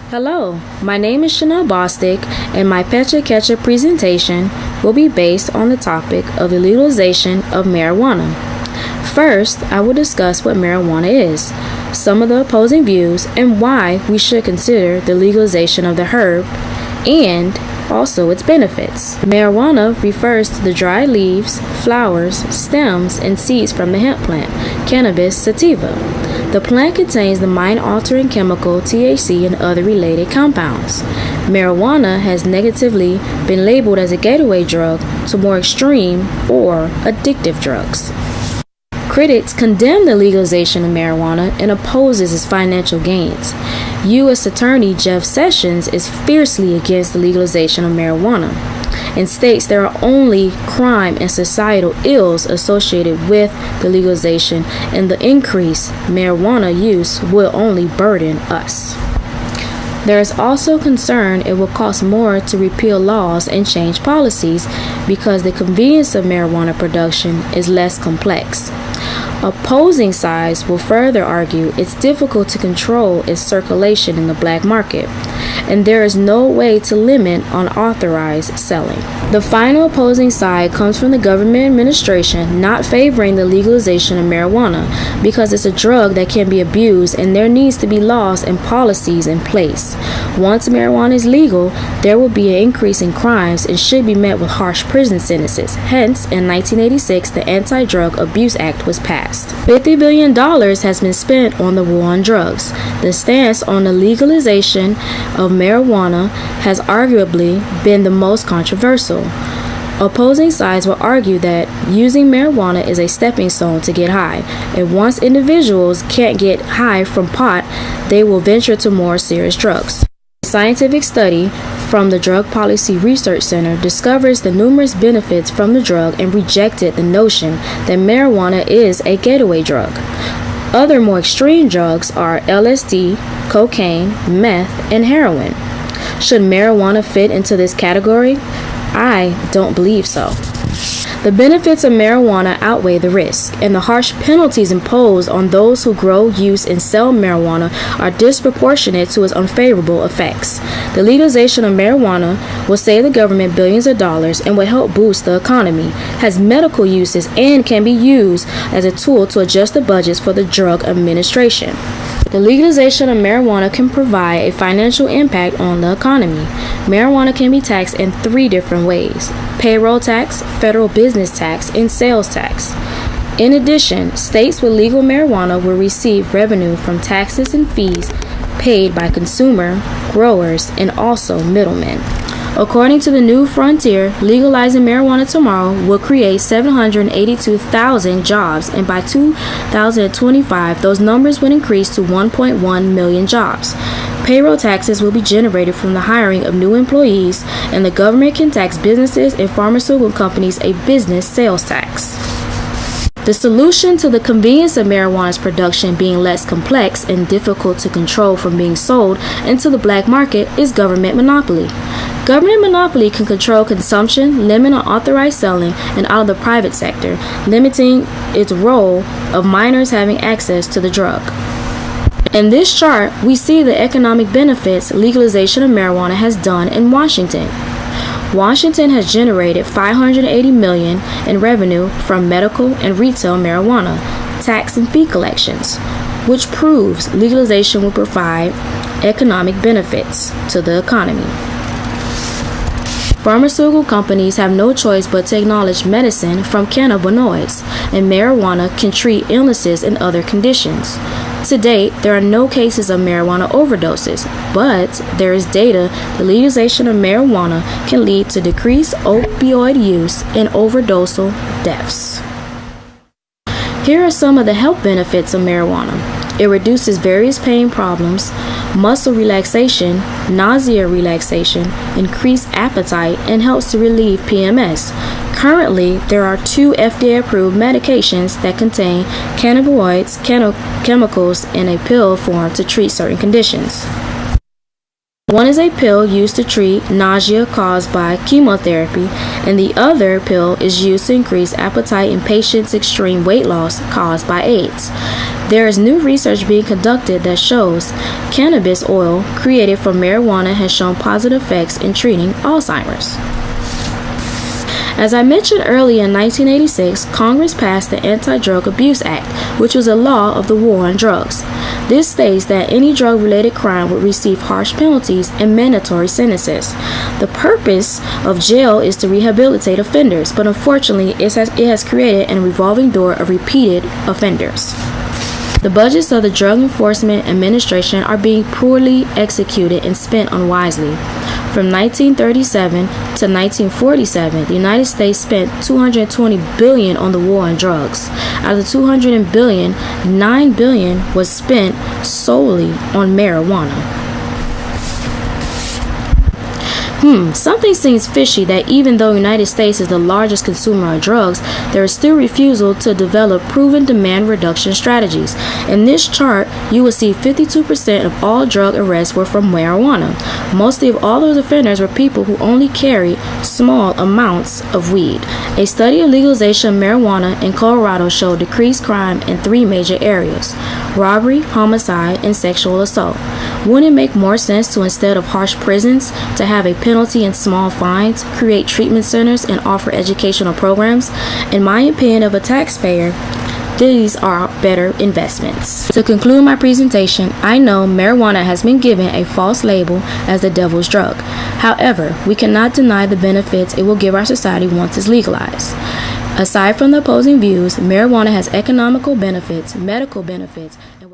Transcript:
Hello, my name is Chanel Bostic, and my Pecha Ketchup presentation will be based on the topic of the legalization of marijuana. First, I will discuss what marijuana is, some of the opposing views, and why we should consider the legalization of the herb, and also its benefits. Marijuana refers to the dried leaves, flowers, stems, and seeds from the hemp plant, Cannabis sativa. The plant contains the mind-altering chemical THC and other related compounds. Marijuana has negatively been labeled as a gateway drug to more extreme or addictive drugs. Critics condemn the legalization of marijuana and opposes its financial gains. U.S. Attorney Jeff Sessions is fiercely against the legalization of marijuana and states there are only crime and societal ills associated with the legalization, and the increased marijuana use will only burden us. There is also concern it will cost more to repeal laws and change policies because the convenience of marijuana production is less complex. Opposing sides will further argue it's difficult to control its circulation in the black market, and there is no way to limit unauthorized selling. The final opposing side comes from the government administration not favoring the legalization of marijuana because it's a drug that can be abused and there needs to be laws and policies in place. Once marijuana is legal, there will be an increase in crimes and should be met with harsh prison sentences. Hence, in 1986, the Anti-Drug Abuse Act was passed. $50 billion has been spent on the war on drugs. The stance on the legalization of marijuana has arguably been the most controversial. Opposing sides will argue that using marijuana is a stepping stone to get high, and once individuals can't get high from pot, they will venture to more serious drugs. A scientific study from the Drug Policy Research Center discovers the numerous benefits from the drug and rejected the notion that marijuana is a gateway drug. Other more extreme drugs are LSD, cocaine, meth, and heroin. Should marijuana fit into this category? I don't believe so. The benefits of marijuana outweigh the risk, and the harsh penalties imposed on those who grow, use, and sell marijuana are disproportionate to its unfavorable effects. The legalization of marijuana will save the government billions of dollars and will help boost the economy, has medical uses, and can be used as a tool to adjust the budgets for the drug administration. The legalization of marijuana can provide a financial impact on the economy. Marijuana can be taxed in 3 different ways: payroll tax, federal business tax, and sales tax. In addition, states with legal marijuana will receive revenue from taxes and fees paid by consumer, growers, and also middlemen. According to the New Frontier, legalizing marijuana tomorrow will create 782,000 jobs, and by 2025, those numbers would increase to 1.1 million jobs. Payroll taxes will be generated from the hiring of new employees, and the government can tax businesses and pharmaceutical companies a business sales tax. The solution to the convenience of marijuana's production being less complex and difficult to control from being sold into the black market is government monopoly. Government monopoly can control consumption, limit unauthorized selling, and out of the private sector, limiting its role of minors having access to the drug. In this chart, we see the economic benefits legalization of marijuana has done in Washington. Washington has generated $580 million in revenue from medical and retail marijuana, tax and fee collections, which proves legalization will provide economic benefits to the economy. Pharmaceutical companies have no choice but to acknowledge medicine from cannabinoids, and marijuana can treat illnesses and other conditions. To date, there are no cases of marijuana overdoses, but there is data the legalization of marijuana can lead to decreased opioid use and overdosal deaths. Here are some of the health benefits of marijuana. It reduces various pain problems, muscle relaxation, nausea relaxation, increased appetite, and helps to relieve PMS. Currently, there are 2 FDA-approved medications that contain cannabinoids, chemicals in a pill form to treat certain conditions. One is a pill used to treat nausea caused by chemotherapy, and the other pill is used to increase appetite in patients' extreme weight loss caused by AIDS. There is new research being conducted that shows cannabis oil created from marijuana has shown positive effects in treating Alzheimer's. As I mentioned earlier, in 1986, Congress passed the Anti-Drug Abuse Act, which was a law of the war on drugs. This states that any drug-related crime would receive harsh penalties and mandatory sentences. The purpose of jail is to rehabilitate offenders, but unfortunately, it has created a revolving door of repeated offenders. The budgets of the Drug Enforcement Administration are being poorly executed and spent unwisely. From 1937 to 1947, the United States spent $220 billion on the war on drugs. Out of the $200 billion, $9 billion was spent solely on marijuana. Something seems fishy that even though the United States is the largest consumer of drugs, there is still refusal to develop proven demand reduction strategies. In this chart, you will see 52% of all drug arrests were from marijuana. Mostly of all those offenders were people who only carried small amounts of weed. A study of legalization of marijuana in Colorado showed decreased crime in 3 major areas: robbery, homicide, and sexual assault. Wouldn't it make more sense to, instead of harsh prisons, to have a penalty and small fines, create treatment centers, and offer educational programs? In my opinion of a taxpayer, these are better investments. To conclude my presentation, I know marijuana has been given a false label as the devil's drug. However, we cannot deny the benefits it will give our society once it's legalized. Aside from the opposing views, marijuana has economical benefits, medical benefits, and